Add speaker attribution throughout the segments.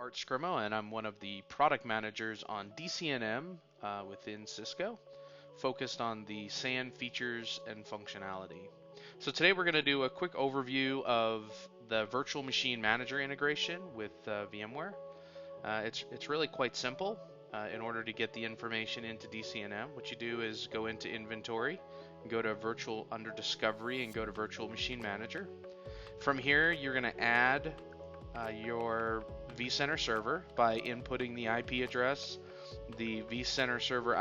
Speaker 1: Art Scrimo, and I'm one of the product managers on DCNM within Cisco, focused on the SAN features and functionality. So today we're going to do a quick overview of the virtual machine manager integration with VMware. It's really quite simple. In order to get the information into DCNM, what you do is go into inventory, go to virtual under discovery, and go to virtual machine manager. From here, you're going to add your vCenter server by inputting the IP address, the vCenter server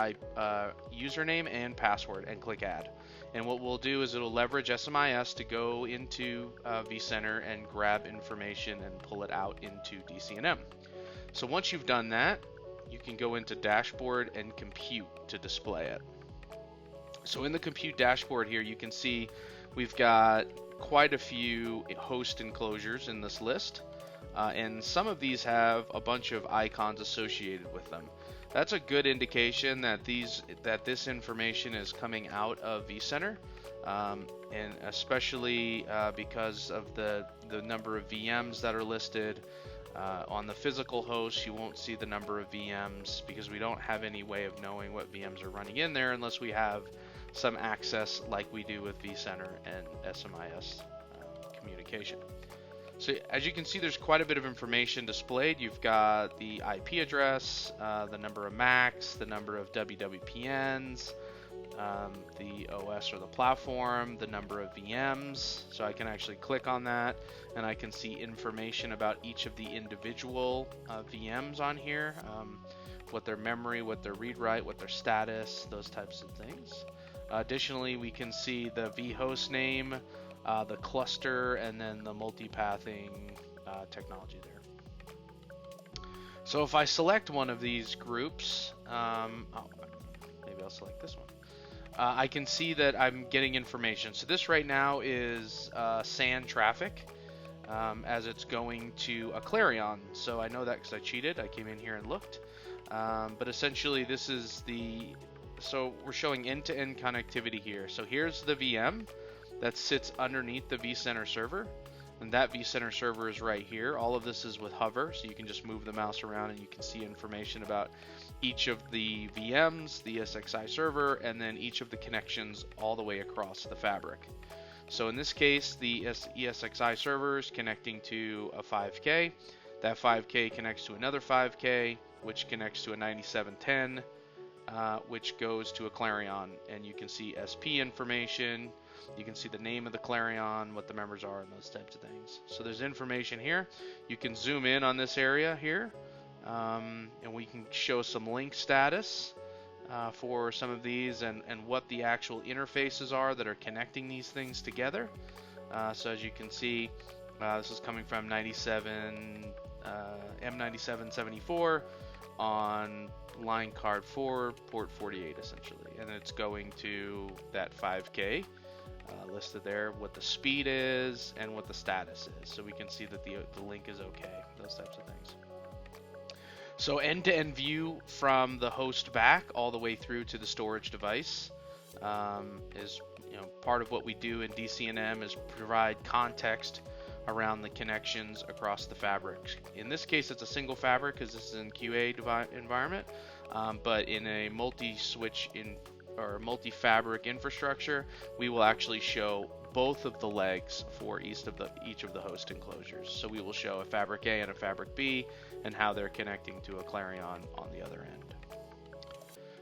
Speaker 1: username and password, and click add. And what we'll do is it'll leverage SMIS to go into vCenter and grab information and pull it out into DCNM. So once you've done that, you can go into dashboard and compute to display it. So in the compute dashboard here, you can see we've got quite a few host enclosures in this list, and some of these have a bunch of icons associated with them. That's a good indication that this information is coming out of vCenter, and especially because of the number of VMs that are listed. On the physical host, you won't see the number of VMs because we don't have any way of knowing what VMs are running in there unless we have some access like we do with vCenter and SMIS communication. So as you can see, there's quite a bit of information displayed. You've got the IP address, the number of Macs, the number of WWPNs, the OS or the platform, the number of VMs. So I can actually click on that and I can see information about each of the individual VMs on here, what their memory, what their read-write, what their status, those types of things. Additionally, we can see the vhost name, the cluster, and then the multipathing technology there. So if I select one of these groups, maybe I'll select this one. I can see that I'm getting information. So this right now is SAN traffic as it's going to a Clarion. So I know that because I cheated. I came in here and looked. But essentially this is so we're showing end-to-end connectivity here. So here's the VM that sits underneath the vCenter server. And that vCenter server is right here. All of this is with hover, so you can just move the mouse around and you can see information about each of the VMs, the ESXi server, and then each of the connections all the way across the fabric. So in this case, the ESXi server is connecting to a 5K. That 5K connects to another 5K, which connects to a 9710, which goes to a Clarion. And you can see SP information. You can see the name of the Clarion, what the members are, and those types of things. So there's information here. You can zoom in on this area here, and we can show some link status for some of these and what the actual interfaces are that are connecting these things together. So as you can see, this is coming from M9774 on line card 4, port 48 essentially, and it's going to that 5K. Listed there, what the speed is and what the status is, so we can see that the link is okay, those types of things. So end-to-end view from the host back all the way through to the storage device is part of what we do in DCNM is provide context around the connections across the fabric. In this case, it's a single fabric because this is in QA environment, but in a multi-switch or multi-fabric infrastructure, we will actually show both of the legs for each of the host enclosures. So we will show a fabric A and a fabric B and how they're connecting to a Clarion on the other end.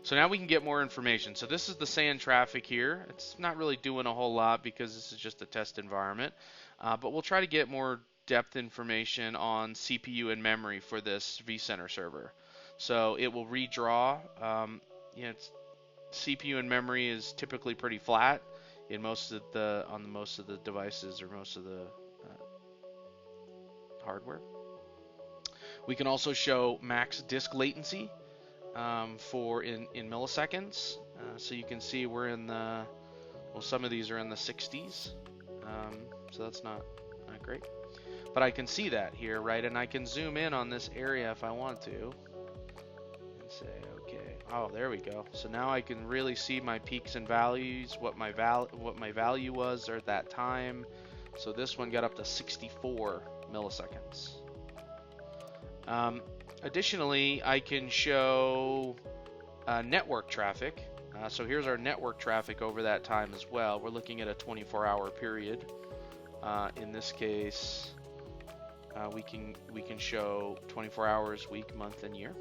Speaker 1: So now we can get more information. So this is the SAN traffic here. It's not really doing a whole lot because this is just a test environment, but we'll try to get more depth information on CPU and memory for this vCenter server. So it will redraw. It's CPU and memory is typically pretty flat in most of the devices or most of the hardware. We can also show max disk latency for in milliseconds. So you can see we're in some of these are in the 60s. So that's not great. But I can see that here, right? And I can zoom in on this area if I want to and say, okay, oh, there we go. So now I can really see my peaks and valleys, what my value was at that time. So this one got up to 64 milliseconds. Additionally, I can show network traffic. So here's our network traffic over that time as well. We're looking at a 24-hour period. In this case, we can show 24 hours, week, month, and year.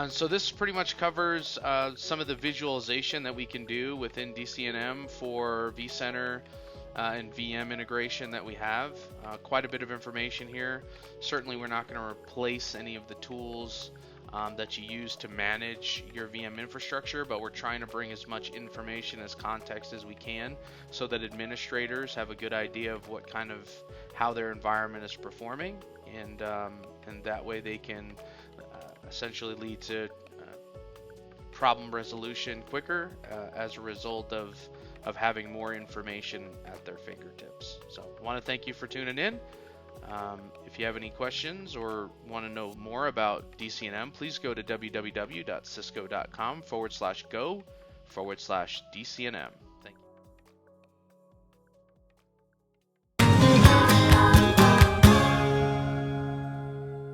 Speaker 1: So this pretty much covers some of the visualization that we can do within DCNM for VCenter and VM integration that we have. Quite a bit of information here. Certainly we're not going to replace any of the tools that you use to manage your VM infrastructure, but we're trying to bring as much information as context as we can so that administrators have a good idea of what kind of how their environment is performing, and that way they can essentially lead to problem resolution quicker as a result of having more information at their fingertips. So I want to thank you for tuning in. If you have any questions or want to know more about DCNM, please go to www.cisco.com/go/DCNM.